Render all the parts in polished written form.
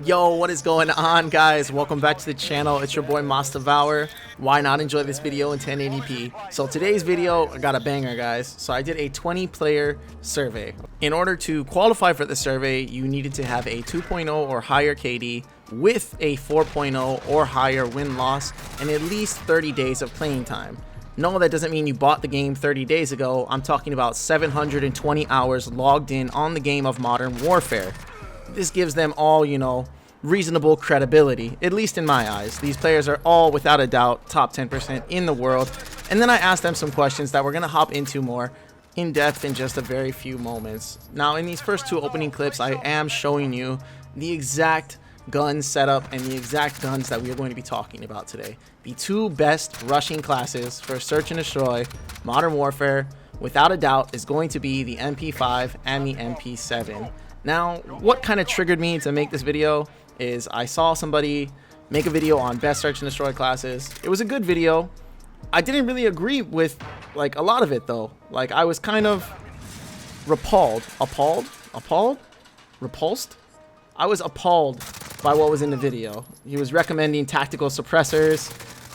Yo, what is going on, guys? Welcome back to the channel. It's your boy Devour. Why not enjoy this video in 1080p? So today's video, I got a banger, guys. So I did a 20-player survey. In order to qualify for the survey, you needed to have a 2.0 or higher KD with a 4.0 or higher win-loss and at least 30 days of playing time. No, that doesn't mean you bought the game 30 days ago. I'm talking about 720 hours logged in on the game of Modern Warfare. This gives them all, reasonable credibility, at least in my eyes. These players are all, without a doubt, top 10% in the world. And then I asked them some questions that we're going to hop into more in depth in just a very few moments. Now, in these first two opening clips, I am showing you the exact gun setup and the exact guns that we are going to be talking about today. The two best rushing classes for Search and Destroy Modern Warfare, without a doubt, is going to be the MP5 and the MP7. Now, what kind of triggered me to make this video is I saw somebody make a video on best Search and Destroy classes. It was a good video. I didn't really agree with a lot of it though. I was kind of repulsed. I was appalled by what was in the video. He was recommending tactical suppressors,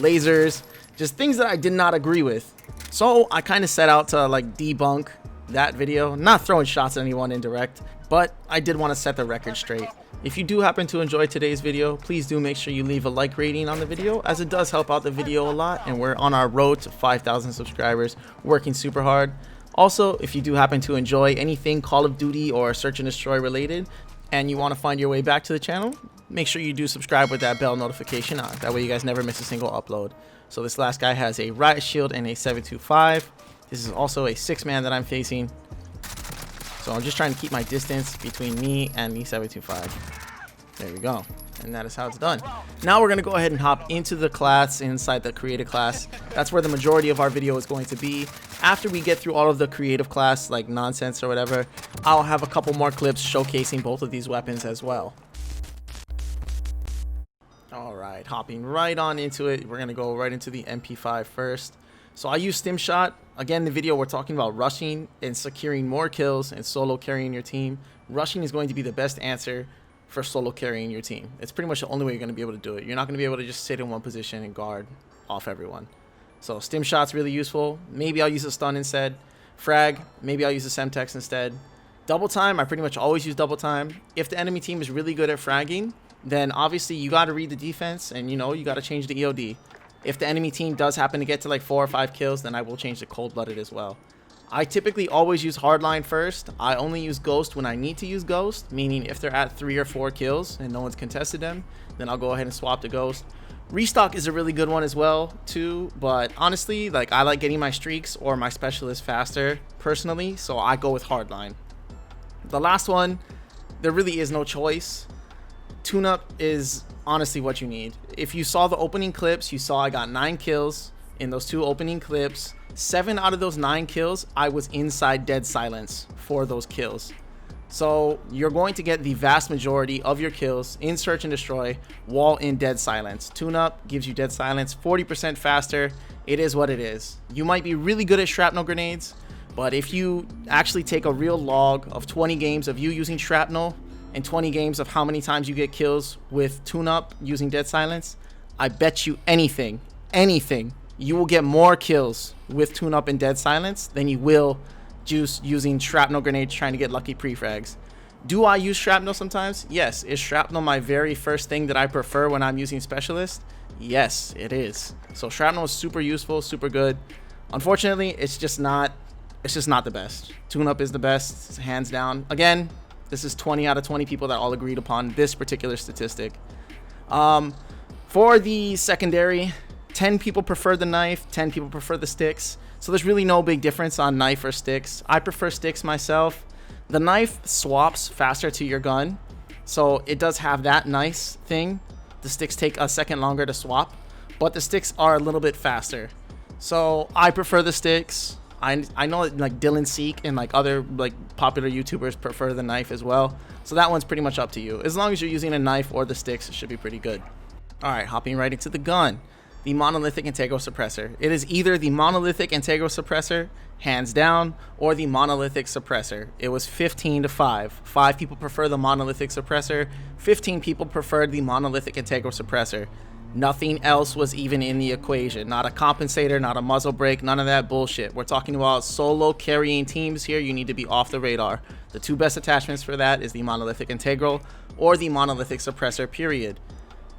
lasers, just things that I did not agree with. So I kind of set out to debunk that video, not throwing shots at anyone indirect, but I did want to set the record straight. If you do happen to enjoy today's video, please do make sure you leave a like rating on the video, as it does help out the video a lot, and we're on our road to 5,000 subscribers, working super hard. Also, if you do happen to enjoy anything Call of Duty or Search and Destroy related, and you want to find your way back to the channel, make sure you do subscribe with that bell notification on. That way you guys never miss a single upload. So this last guy has a riot shield and a 725. This is also a 6-man that I'm facing. So I'm just trying to keep my distance between me and the 725. There you go. And that is how it's done. Now we're going to go ahead and hop into the class inside the creative class. That's where the majority of our video is going to be. After we get through all of the creative class, nonsense or whatever, I'll have a couple more clips showcasing both of these weapons as well. Alright, hopping right on into it. We're going to go right into the MP5 first. So I use stim shot. Again, in the video, we're talking about rushing and securing more kills and solo carrying your team. Rushing is going to be the best answer for solo carrying your team. It's pretty much the only way you're going to be able to do it. You're not going to be able to just sit in one position and guard off everyone. So stim shot's really useful. Maybe I'll use a stun instead. Frag, maybe I'll use a semtex instead. Double time, I pretty much always use double time. If the enemy team is really good at fragging, then obviously you got to read the defense and you got to change the EOD. If the enemy team does happen to get to 4 or 5 kills, then I will change to cold-blooded as well. I typically always use hardline first. I only use ghost when I need to use ghost, meaning if they're at 3 or 4 kills and no one's contested them, then I'll go ahead and swap to ghost. Restock is a really good one as well too, but honestly, I like getting my streaks or my specialist faster personally, so I go with hardline. The last one, there really is no choice. Tune-up is honestly what you need. If you saw the opening clips, you saw I got 9 kills in those 2 opening clips. 7 out of those 9 kills, I was inside dead silence for those kills. So you're going to get the vast majority of your kills in Search and Destroy while in dead silence. Tune-up gives you dead silence 40% faster. It is what it is. You might be really good at shrapnel grenades, but if you actually take a real log of 20 games of you using shrapnel and 20 games of how many times you get kills with tune-up using dead silence, I bet you anything, you will get more kills with tune-up and dead silence than you will just using shrapnel grenades trying to get lucky pre-frags. Do I use shrapnel sometimes? Yes. Is shrapnel my very first thing that I prefer when I'm using specialist? Yes, it is. So shrapnel is super useful, super good. Unfortunately, it's just not the best. Tune-up is the best, hands down. Again, this is 20 out of 20 people that all agreed upon this particular statistic. For the secondary, 10 people prefer the knife, 10 people prefer the sticks. So there's really no big difference on knife or sticks. I prefer sticks myself. The knife swaps faster to your gun, so it does have that nice thing. The sticks take a second longer to swap, but the sticks are a little bit faster. So I prefer the sticks. I know Dylan Seek and other popular YouTubers prefer the knife as well. So that one's pretty much up to you. As long as you're using a knife or the sticks, it should be pretty good. All right, hopping right into the gun. the monolithic integral suppressor. It is either the monolithic integral suppressor, hands down, or the monolithic suppressor. It was 15 to 5. 5 people prefer the monolithic suppressor. 15 people preferred the monolithic integral suppressor. Nothing else was even in the equation. Not a compensator, not a muzzle brake, none of that bullshit. We're talking about solo carrying teams here. You need to be off the radar. The 2 best attachments for that is the monolithic integral or the monolithic suppressor, period.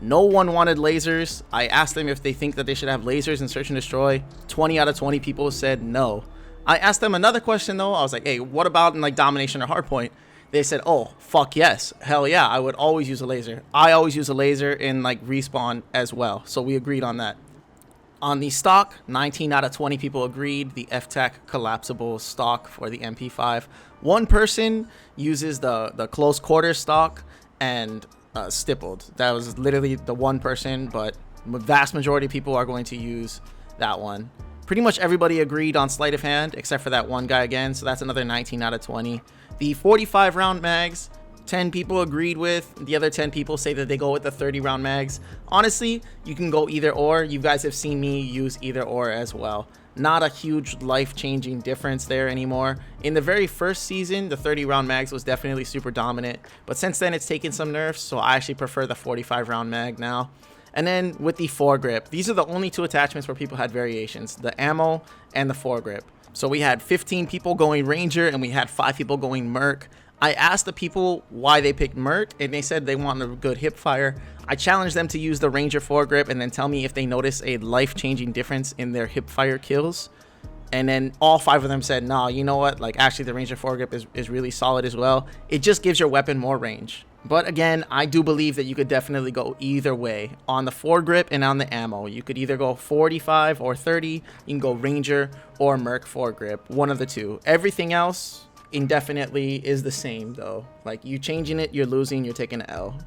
No one wanted lasers. I asked them if they think that they should have lasers in Search and Destroy. 20 out of 20 people said no. I asked them another question though. I was like, hey, what about in like domination or hardpoint? They said, oh, fuck yes. Hell yeah, I would always use a laser. I always use a laser in like respawn as well. So we agreed on that. On the stock, 19 out of 20 people agreed. The FTAC collapsible stock for the MP5. One person uses the close quarter stock and stippled. That was literally the one person, but the vast majority of people are going to use that one. Pretty much everybody agreed on sleight of hand except for that one guy again, so that's another 19 out of 20. The 45 round mags, 10 people agreed with. The other 10 people say that they go with the 30 round mags. Honestly, you can go either or. You guys have seen me use either or as well. Not a huge life-changing difference there anymore. In the very first season, the 30 round mags was definitely super dominant, but since then it's taken some nerfs, so I actually prefer the 45 round mag now. And then with the foregrip, these are the only 2 attachments where people had variations, the ammo and the foregrip. So we had 15 people going Ranger and we had 5 people going Merc. I asked the people why they picked Merc and they said they want a good hip fire. I challenged them to use the Ranger foregrip and then tell me if they notice a life-changing difference in their hip fire kills. And then all 5 of them said, nah, you know what? Like actually the Ranger foregrip is really solid as well. It just gives your weapon more range. But again, I do believe that you could definitely go either way on the foregrip and on the ammo. You could either go 45 or 30. You can go Ranger or Merc foregrip, one of the 2. Everything else indefinitely is the same though. Like you changing it, you're losing, you're taking an L.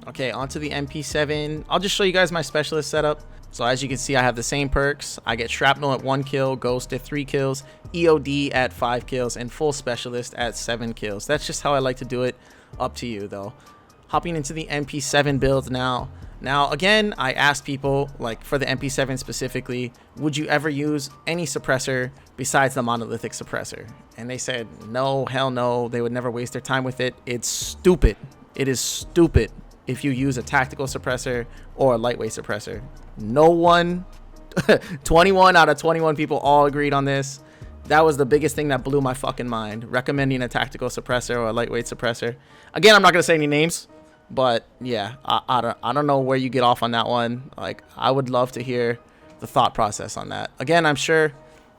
Okay, onto the MP7. I'll just show you guys my specialist setup. So as you can see, I have the same perks. I get shrapnel at 1 kill, ghost at 3 kills, EOD at 5 kills, and full specialist at 7 kills. That's just how I like to do it. Up to you though. Hopping into the MP7 build now. Now again, I asked people, like for the MP7 specifically, would you ever use any suppressor besides the monolithic suppressor? And they said no, hell no, they would never waste their time with it. It's stupid. It is stupid if you use a tactical suppressor or a lightweight suppressor. No one 21 out of 21 people all agreed on this. That was the biggest thing that blew my fucking mind, recommending a tactical suppressor or a lightweight suppressor. Again, I'm not gonna say any names, but yeah, I don't know where you get off on that one. Like, I would love to hear the thought process on that. Again, I'm sure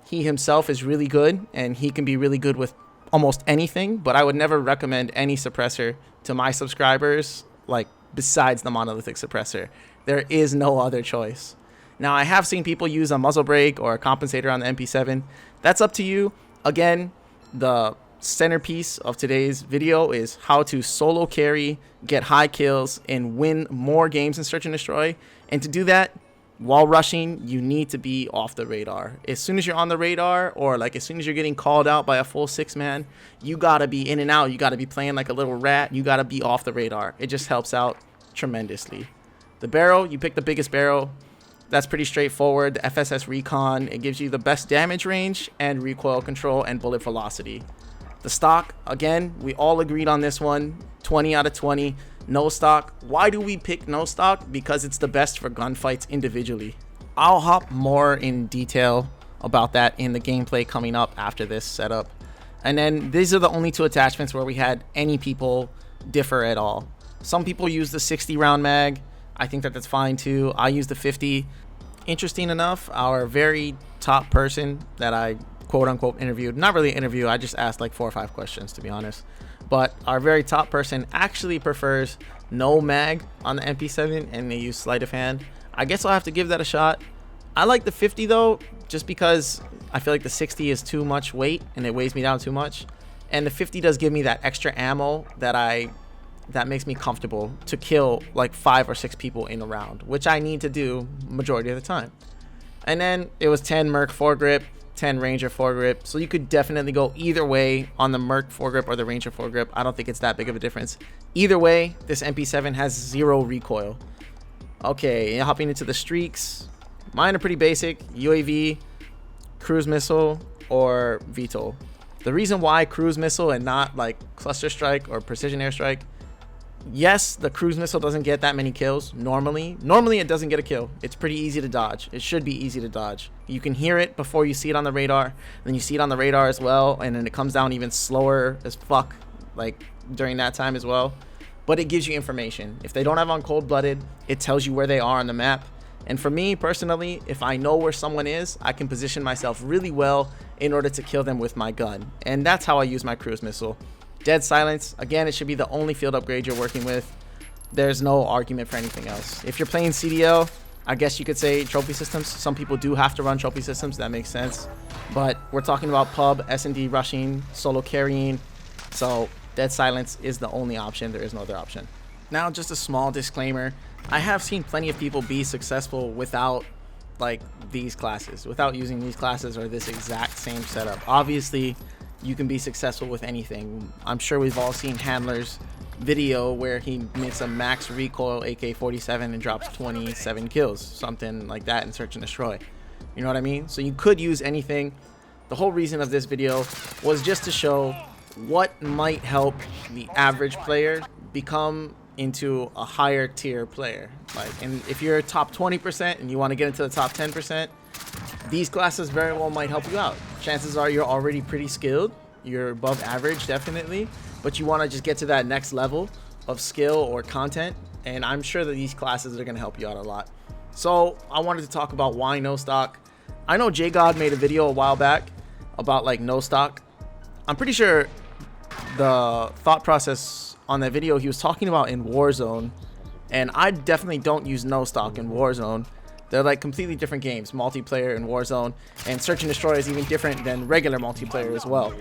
he himself is really good and he can be really good with almost anything, but I would never recommend any suppressor to my subscribers, like besides the monolithic suppressor. There is no other choice. Now, I have seen people use a muzzle brake or a compensator on the MP7. That's up to you. Again, the centerpiece of today's video is how to solo carry, get high kills, and win more games in Search and Destroy. And to do that, while rushing, you need to be off the radar. As soon as you're on the radar, or like as soon as you're getting called out by a full 6-man, you gotta be in and out. You gotta be playing like a little rat. You gotta be off the radar. It just helps out tremendously. The barrel, you pick the biggest barrel. That's pretty straightforward. The FSS Recon, it gives you the best damage range and recoil control and bullet velocity. The stock, again, we all agreed on this one. 20 out of 20. No stock. Why do we pick no stock? Because it's the best for gunfights individually. I'll hop more in detail about that in the gameplay coming up after this setup. And then these are the only 2 attachments where we had any people differ at all. Some people use the 60 round mag. I think that that's fine too. I use the 50. Interesting enough, our very top person that I quote unquote interviewed, not really interview, I just asked like 4 or 5 questions to be honest, but our very top person actually prefers no mag on the MP7 and they use sleight of hand. I guess I'll have to give that a shot. I like the 50 though, just because I feel like the 60 is too much weight and it weighs me down too much, and the 50 does give me that extra ammo that makes me comfortable to kill like 5 or 6 people in a round, which I need to do majority of the time. And then it was 10 Merc foregrip, 10 Ranger foregrip, so you could definitely go either way on the Merc foregrip or the Ranger foregrip. I don't think it's that big of a difference. Either way, this MP7 has 0 recoil. Okay, hopping into the streaks. Mine are pretty basic: UAV, cruise missile, or VTOL. The reason why cruise missile and not like cluster strike or precision airstrike, yes, the cruise missile doesn't get that many kills normally. Normally it doesn't get a kill. It's pretty easy to dodge. It should be easy to dodge. You can hear it before you see it on the radar, then you see it on the radar as well, and then it comes down even slower as fuck like during that time as well. But it gives you information. If they don't have on cold-blooded, it tells you where they are on the map. And for me personally, if I know where someone is, I can position myself really well in order to kill them with my gun. And that's how I use my cruise missile. Dead silence, again, it should be the only field upgrade you're working with. There's no argument for anything else. If you're playing CDL, I guess you could say trophy systems. Some people do have to run trophy systems, that makes sense. But we're talking about pub, SnD rushing, solo carrying. So dead silence is the only option. There is no other option. Now, just a small disclaimer. I have seen plenty of people be successful without like these classes, without using these classes or this exact same setup. Obviously, you can be successful with anything. I'm sure we've all seen Handler's video where he makes a max recoil AK-47 and drops 27 kills, something like that in Search and Destroy. You know what I mean? So you could use anything. The whole reason of this video was just to show what might help the average player become into a higher tier player. Like, and if you're top 20% and you want to get into the top 10%, these classes very well might help you out. Chances are you're already pretty skilled, you're above average definitely, but you want to just get to that next level of skill or content, and I'm sure that these classes are going to help you out a lot. So I wanted to talk about why no stock. I know JGod made a video a while back about like no stock. I'm pretty sure the thought process on that video he was talking about in Warzone, and I definitely don't use no stock in Warzone. They're like completely different games, multiplayer in Warzone, and Search and Destroy is even different than regular multiplayer as well.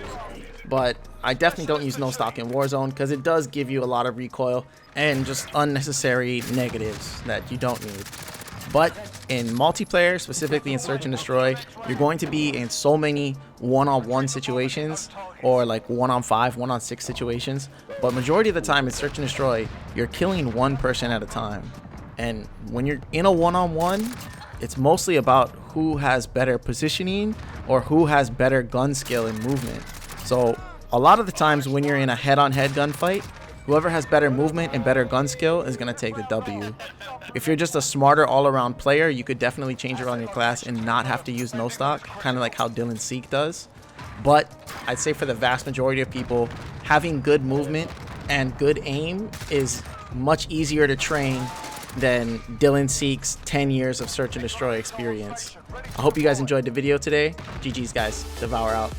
But I definitely don't use no stock in Warzone because it does give you a lot of recoil and just unnecessary negatives that you don't need. But in multiplayer, specifically in Search and Destroy, you're going to be in so many one-on-one situations or like 1-on-5, 1-on-6 situations. But majority of the time in Search and Destroy, you're killing one person at a time. And when you're in a one-on-one, it's mostly about who has better positioning or who has better gun skill and movement. So a lot of the times when you're in a head-on-head gunfight, whoever has better movement and better gun skill is going to take the W. If you're just a smarter all-around player, you could definitely change around your class and not have to use no stock, kind of like how Dylan Seek does. But I'd say for the vast majority of people, having good movement and good aim is much easier to train than Dylan Seek's 10 years of Search and Destroy experience. I hope you guys enjoyed the video today. GG's guys, Devour out.